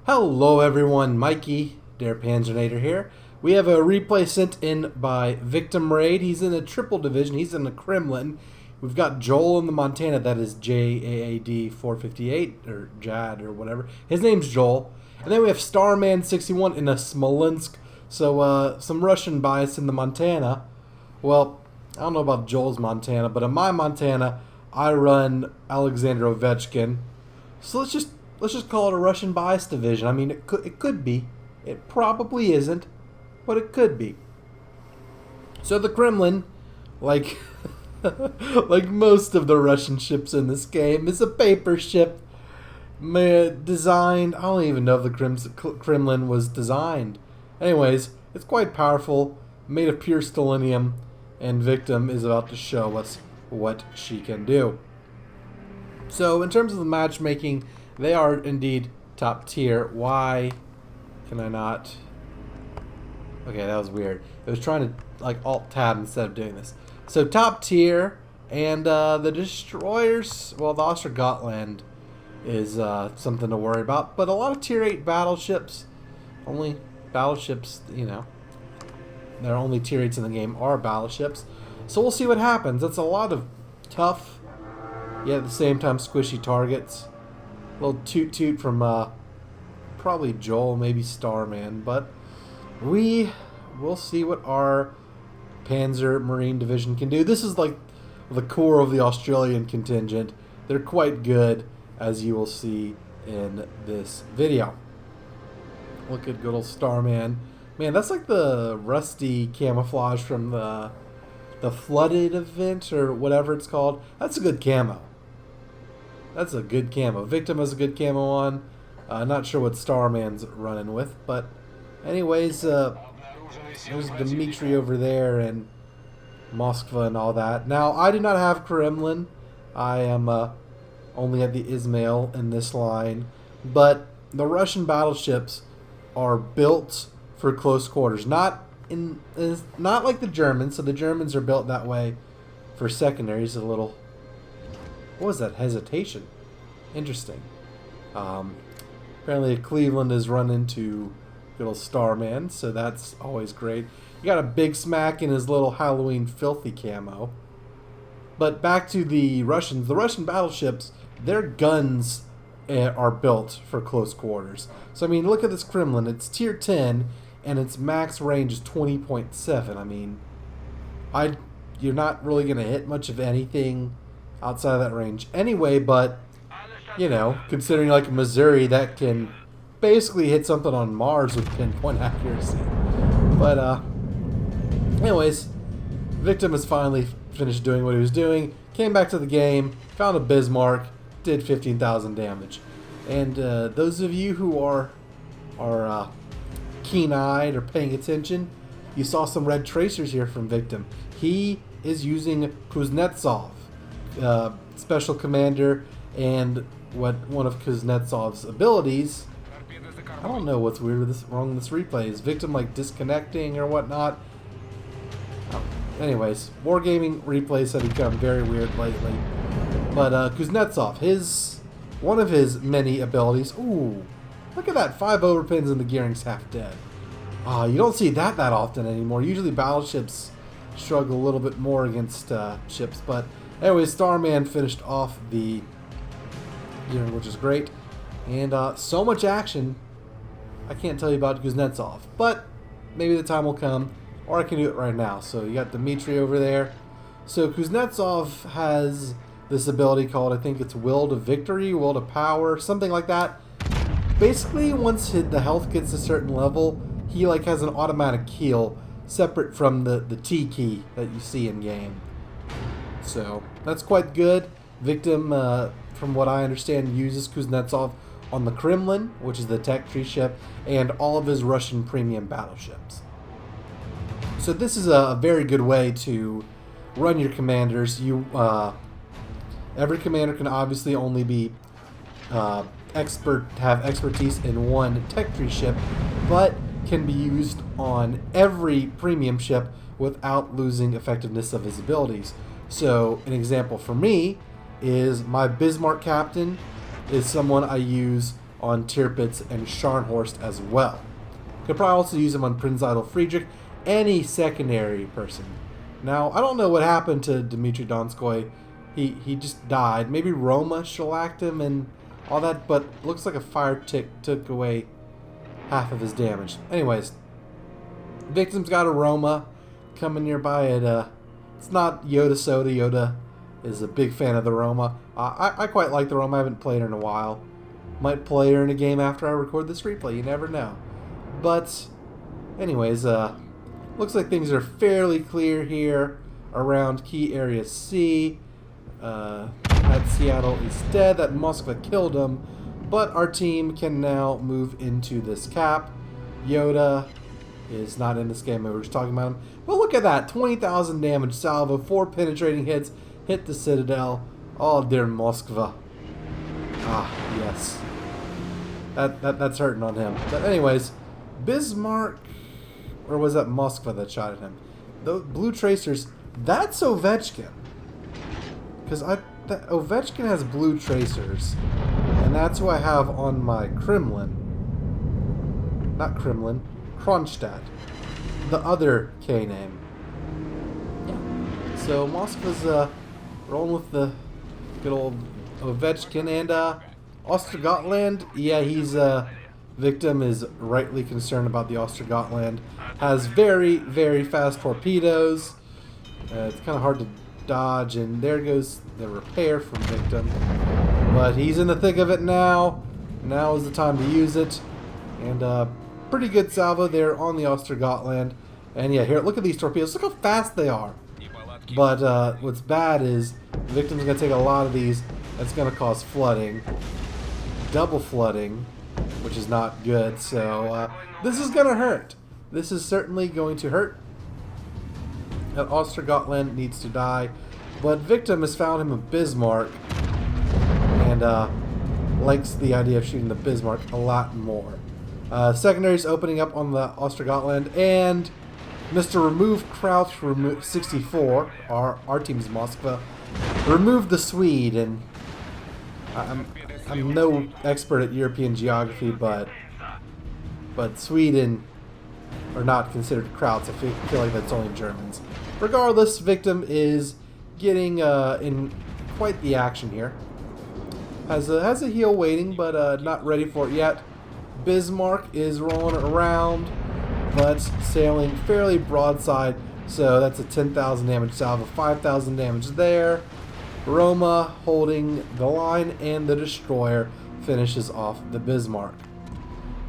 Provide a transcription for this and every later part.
Hello everyone, Mikey, Der Panzernator here. We have a replay sent in by VictimRAID. He's in a triple division, he's in the Kremlin. We've got Joel in the Montana, that is JAAD 458, or JAD, or whatever. His name's Joel. And then we have Starman 61 in a Smolensk. So, some Russian bias in the Montana. Well, I don't know about Joel's Montana, but in my Montana, I run Alexander Ovechkin. So let's just call it a Russian bias division. I mean, it could be. It probably isn't, but it could be. So the Kremlin, like like most of the Russian ships in this game, is a paper ship designed. I don't even know if the Kremlin was designed. Anyways, it's quite powerful, made of pure stellinium, and Victim is about to show us what she can do. So in terms of the matchmaking, they are indeed top tier. Why can I not? Okay, that was weird. I was trying to like alt tab instead of doing this. So top tier, and the destroyers, well, the Ostergotland is something to worry about. But a lot of tier 8 battleships, only battleships, you know, there are only tier 8s in the game are battleships. So we'll see what happens. That's a lot of tough, yet at the same time squishy targets. A little toot from probably Joel, maybe Starman, but we will see what our Panzer Marine Division can do. This is like the core of the Australian contingent. They're quite good, as you will see in this video. Look at good old Starman. Man, that's like the rusty camouflage from the flooded event or whatever it's called. That's a good camo. That's a good camo. Victim has a good camo on. Not sure what Starman's running with, but anyways, there's Dmitry over there and Moskva and all that. Now, I do not have Kremlin. I am only at the Ismail in this line, but the Russian battleships are built for close quarters. Not like the Germans. So the Germans are built that way for secondaries. A little. What was that? Hesitation. Interesting. Apparently Cleveland has run into good old Starman, so that's always great. You got a big smack in his little Halloween filthy camo. But back to the Russians. The Russian battleships, their guns are built for close quarters. So, I mean, look at this Kremlin. It's tier 10, and its max range is 20.7. I mean, you're not really going to hit much of anything outside of that range anyway, but you know, considering like Missouri that can basically hit something on Mars with pinpoint accuracy. But anyways, Victim has finally finished doing what he was doing, came back to the game, found a Bismarck, did 15,000 damage. And those of you who are keen-eyed or paying attention, you saw some red tracers here from Victim. He is using Kuznetsov, special commander, and one of Kuznetsov's abilities. I don't know what's weird with this, wrong with this replay. Is Victim like disconnecting or whatnot? Anyways, wargaming replays have become very weird lately. But Kuznetsov, one of his many abilities. Ooh, look at that! 5 overpins and the gearing's half dead. You don't see that often anymore. Usually battleships struggle a little bit more against ships, but anyway, Starman finished off the gearing, which is great, and so much action. I can't tell you about Kuznetsov, but maybe the time will come, or I can do it right now. So you got Dmitry over there. So Kuznetsov has this ability called, I think it's Will to Victory, Will to Power, something like that. Basically, once the health gets a certain level, he like has an automatic heal separate from the T key that you see in game. So that's quite good. Victim, from what I understand, uses Kuznetsov on the Kremlin, which is the tech tree ship, and all of his Russian premium battleships. So this is a very good way to run your commanders. Every commander can obviously only be have expertise in one tech tree ship, but can be used on every premium ship without losing effectiveness of his abilities. So an example for me is my Bismarck captain is someone I use on Tirpitz and Scharnhorst as well. Could probably also use him on Prinz Eitel Friedrich, any secondary person. Now, I don't know what happened to Dmitry Donskoy. He just died. Maybe Roma shellacked him and all that, but looks like a fire tick took away half of his damage. Anyways, Victim's got a Roma coming nearby. It's not Yoda Soda. Yoda is a big fan of the Roma. I quite like the Roma. I haven't played her in a while. Might play her in a game after I record this replay. You never know. But anyways, looks like things are fairly clear here around key area C. That Seattle is dead. That Moskva killed him. But our team can now move into this cap. Yoda is not in this game. We were just talking about him. But look at that. 20,000 damage salvo. 4 penetrating hits. Hit the Citadel. Oh, dear Moskva. Ah, yes. That's hurting on him. But anyways, Bismarck, or was that Moskva that shot at him? The blue tracers, that's Ovechkin. Because Ovechkin has blue tracers. And that's who I have on my Kremlin. Not Kremlin. Kronstadt. The other K name. Yeah. So Moskva's rolling with the good old Ovechkin. And Ostergotland, yeah, he's Victim is rightly concerned about the Ostergotland. Has very, very fast torpedoes. It's kind of hard to dodge, and there goes the repair from Victim. But he's in the thick of it now. Now is the time to use it. And pretty good salvo there on the Ostergotland. And yeah, here, look at these torpedoes. Look how fast they are. But what's bad is Victim's going to take a lot of these. That's going to cause flooding. Double flooding, which is not good. So this is going to hurt. This is certainly going to hurt. That Ostergotland needs to die. But Victim has found him a Bismarck. And likes the idea of shooting the Bismarck a lot more. Secondaries opening up on the Ostergotland. And Mr. Remove Crouch 64, our team's Moskva, removed the Swede. And I'm no expert at European geography, but Sweden are not considered Krauts. I feel like that's only Germans. Regardless, Victim is getting in quite the action here. Has a heal waiting, but not ready for it yet. Bismarck is rolling around, but sailing fairly broadside. So that's a 10,000 damage salvo, 5,000 damage there. Roma holding the line, and the destroyer finishes off the Bismarck.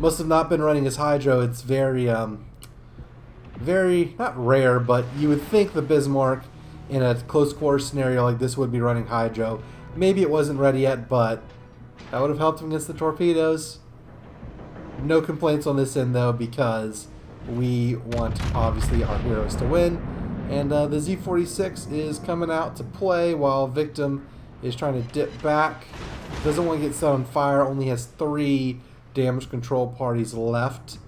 Must have not been running his hydro. It's very not rare, but you would think the Bismarck in a close quarter scenario like this would be running hydro. Maybe it wasn't ready yet, but that would have helped him against the torpedoes. No complaints on this end though, because we want obviously our heroes to win. And the Z-46 is coming out to play while Victim is trying to dip back. Doesn't want to get set on fire. Only has 3 damage control parties left.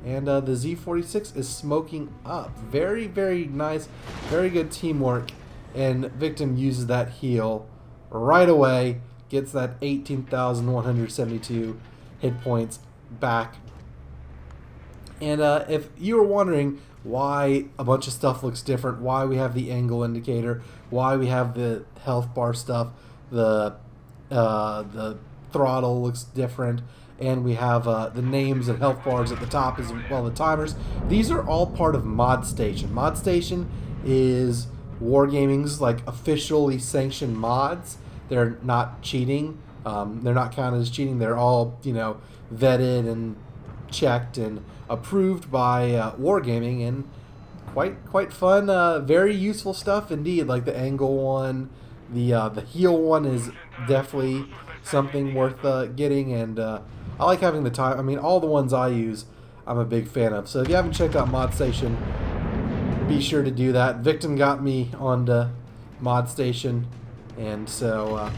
And the Z-46 is smoking up. Very, very nice. Very good teamwork. And Victim uses that heal right away. Gets that 18,172 hit points back. And if you were wondering why a bunch of stuff looks different, why we have the angle indicator, why we have the health bar stuff, the throttle looks different, and we have the names and health bars at the top as well, the timers. These are all part of Mod Station. Mod Station is Wargaming's like officially sanctioned mods. They're not cheating. They're not counted as cheating. They're all, you know, vetted and checked and approved by Wargaming, and quite fun. Very useful stuff indeed. Like the angle one, the heal one is definitely something worth getting, and I like having the time. I mean, all the ones I use, I'm a big fan of. So if you haven't checked out Mod Station, be sure to do that. Victim got me onto Mod Station, and so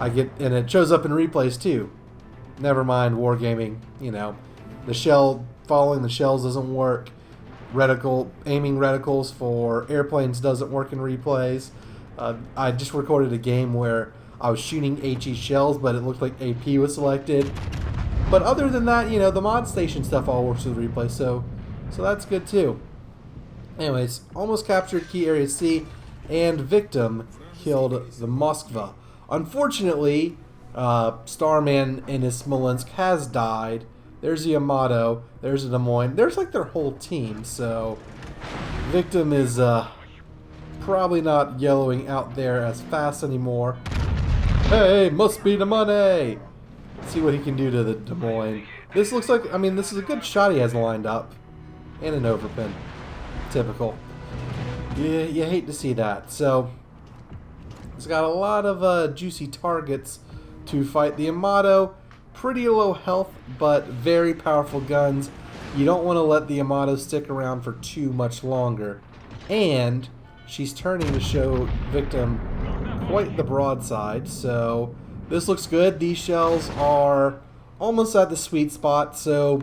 I get, and it shows up in replays too. Never mind Wargaming, you know, the shell, following the shells doesn't work. Aiming reticles for airplanes doesn't work in replays. I just recorded a game where I was shooting HE shells, but it looked like AP was selected. But other than that, you know, the mod station stuff all works with replay, so that's good too. Anyways, almost captured key area C, and Victim killed the Moskva. Unfortunately, Starman in his Smolensk has died. There's the Yamato, there's the Des Moines, there's like their whole team, so Victim is probably not yellowing out there as fast anymore. Hey, must be the money! Let's see what he can do to the Des Moines. This looks like, I mean, this is a good shot he has lined up. And an overpin. Typical. You hate to see that. So, it's got a lot of juicy targets to fight. The Yamato, pretty low health, but very powerful guns. You don't want to let the Yamato stick around for too much longer. And she's turning to show Victim quite the broadside, so this looks good. These shells are almost at the sweet spot, so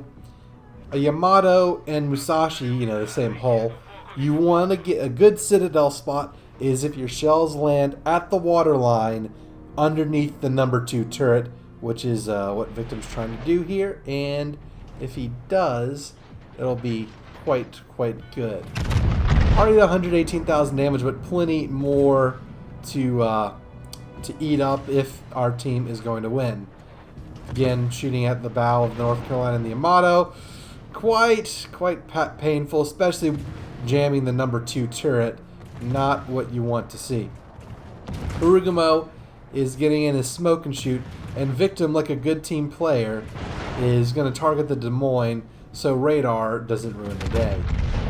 a Yamato and Musashi, you know, the same hull, you want to get a good citadel spot is if your shells land at the waterline underneath the number 2 turret, which is what Victim's trying to do here, and if he does, it'll be quite good. Already 118,000 damage, but plenty more to eat up if our team is going to win. Again, shooting at the bow of North Carolina and the Yamato, quite painful, especially jamming the number 2 turret. Not what you want to see. Harugumo is getting in his smoke and shoot, and Victim, like a good team player, is going to target the Des Moines so radar doesn't ruin the day.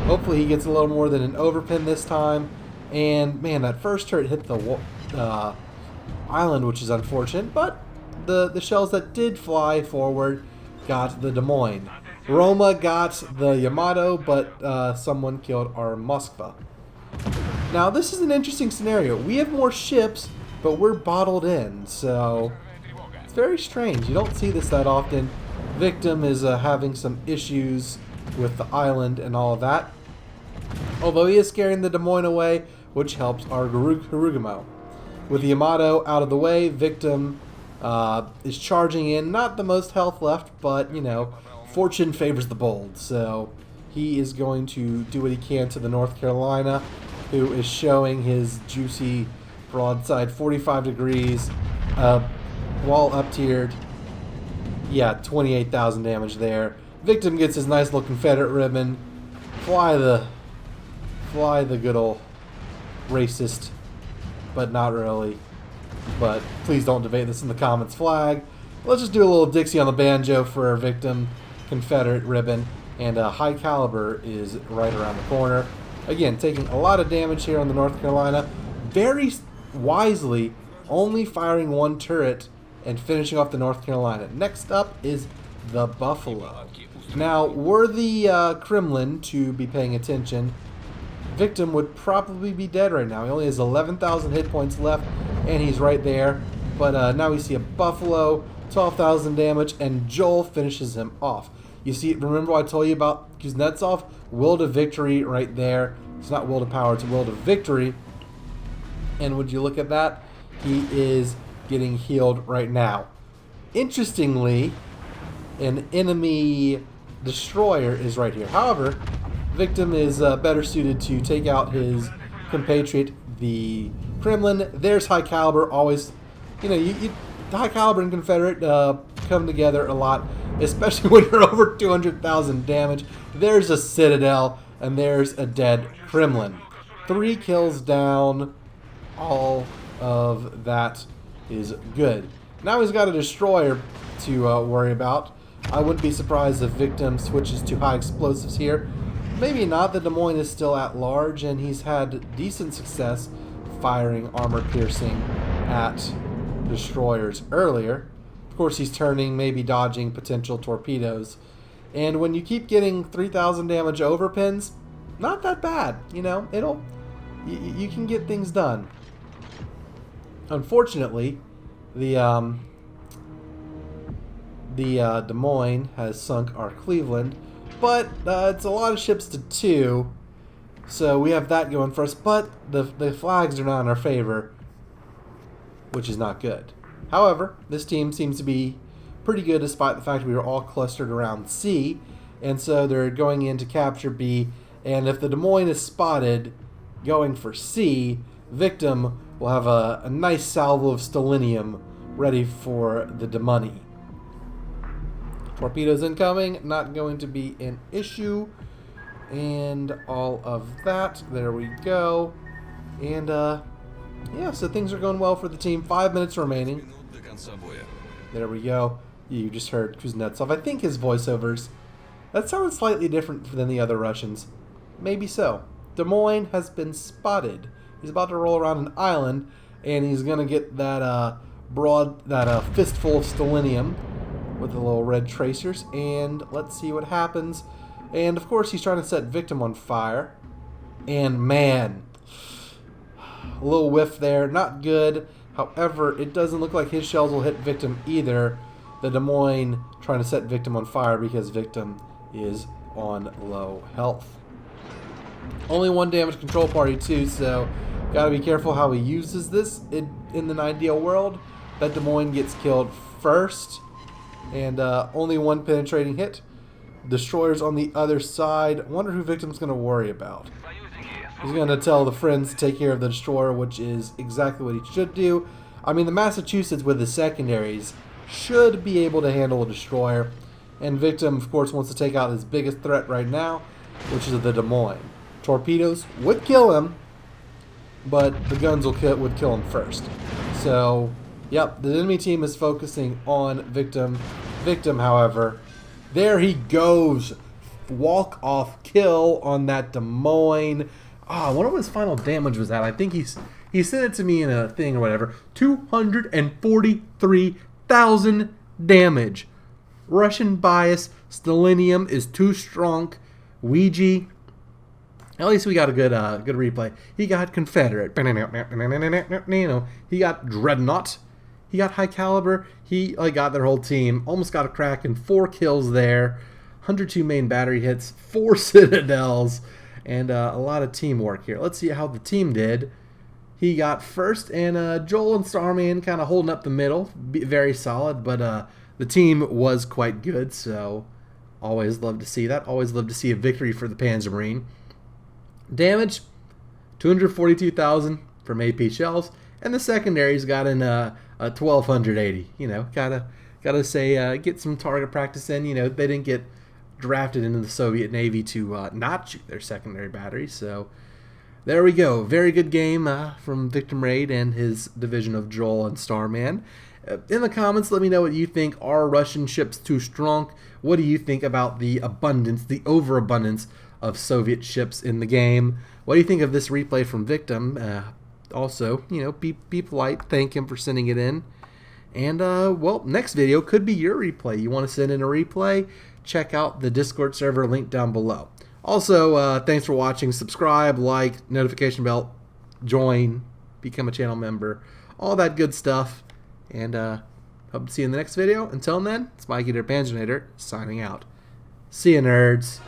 Hopefully he gets a little more than an overpin this time. And man, that first turret hit the island, which is unfortunate, but the shells that did fly forward got the Des Moines. Roma got the Yamato, but someone killed our Moskva. Now this is an interesting scenario. We have more ships, but we're bottled in, so it's very strange. You don't see this that often. Victim is having some issues with the island and all of that. Although he is scaring the Des Moines away, which helps our Harugumo. With the Yamato out of the way, Victim is charging in. Not the most health left, but, you know, fortune favors the bold. So he is going to do what he can to the North Carolina, who is showing his juicy broadside, 45 degrees, wall up-tiered. Yeah, 28,000 damage there. Victim gets his nice little Confederate ribbon. Fly the good old racist, but not really. But please don't debate this in the comments. Flag. Let's just do a little Dixie on the banjo for our Victim Confederate ribbon. And high caliber is right around the corner. Again, taking a lot of damage here on the North Carolina. Very wisely, only firing 1 turret and finishing off the North Carolina. Next up is the Buffalo. Now, were the Kremlin to be paying attention, Victim would probably be dead right now. He only has 11,000 hit points left, and he's right there. But now we see a Buffalo, 12,000 damage, and Joel finishes him off. You see, remember what I told you about Kuznetsov? Will to victory right there. It's not will to power, it's will to victory. And would you look at that? He is getting healed right now. Interestingly, an enemy destroyer is right here. However, Victim is better suited to take out his compatriot, the Kremlin. There's high caliber. Always, you know, high caliber and Confederate come together a lot, especially when you're over 200,000 damage. There's a Citadel, and there's a dead Kremlin. 3 kills down. All of that is good. Now he's got a destroyer to worry about. I wouldn't be surprised if Victim switches to high explosives here. Maybe not. The Des Moines is still at large, and he's had decent success firing armor-piercing at destroyers earlier. Of course, he's turning, maybe dodging potential torpedoes. And when you keep getting 3,000 damage overpins, not that bad. You know, you can get things done. Unfortunately, the Des Moines has sunk our Cleveland, but it's a lot of ships to 2, so we have that going for us. But the flags are not in our favor, which is not good. However, this team seems to be pretty good despite the fact we were all clustered around C. And so they're going in to capture B. And if the Des Moines is spotted going for C, Victim will have a nice salvo of stellinium ready for the Demoney. Torpedoes incoming, not going to be an issue. And all of that. There we go. And yeah, so things are going well for the team. 5 minutes remaining. There we go. You just heard Kuznetsov. I think his voiceovers, that sounds slightly different than the other Russians. Maybe so. Des Moines has been spotted. He's about to roll around an island, and he's going to get that fistful of stellinium with the little red tracers. And let's see what happens. And of course, he's trying to set Victim on fire. And man, a little whiff there. Not good. However, it doesn't look like his shells will hit Victim either. The Des Moines trying to set Victim on fire because Victim is on low health. Only one damage control party too, so gotta be careful how he uses this. In an ideal world, that Des Moines gets killed first, and only one penetrating hit. Destroyers on the other side. I wonder who Victim's gonna worry about. He's gonna tell the friends to take care of the destroyer, which is exactly what he should do. I mean, the Massachusetts with the secondaries should be able to handle a destroyer, and Victim, of course, wants to take out his biggest threat right now, which is the Des Moines. Torpedoes would kill him, but the guns would kill him first. So, yep, the enemy team is focusing on Victim. Victim, however, there he goes. Walk-off kill on that Des Moines. I wonder what his final damage was at. I think he sent it to me in a thing or whatever. 243,000 damage. Russian bias. Stellinium is too strong. Ouija. At least we got a good replay. He got Confederate. He got Dreadnought. He got High Caliber. He got their whole team. Almost got a crack and 4 kills there. 102 main battery hits. 4 citadels. And a lot of teamwork here. Let's see how the team did. He got first, and Joel and Starman kind of holding up the middle. Very solid, but the team was quite good, so always love to see that. Always love to see a victory for the Panzermarine. Damage, 242,000 from AP shells, and the secondaries got in a 1,280. You know, gotta say, get some target practice in. You know, they didn't get drafted into the Soviet Navy to not shoot their secondary batteries. So there we go. Very good game from VictimRAID and his division of Joel and Starman. In the comments, let me know what you think. Are Russian ships too strong? What do you think about the abundance, the overabundance of Soviet ships in the game? What do you think of this replay from Victim? Also, you know, be polite. Thank him for sending it in. And, well, next video could be your replay. You want to send in a replay? Check out the Discord server link down below. Also, thanks for watching. Subscribe, like, notification bell, join, become a channel member, all that good stuff. And hope to see you in the next video. Until then, it's Mikey der Panzernator signing out. See ya, nerds.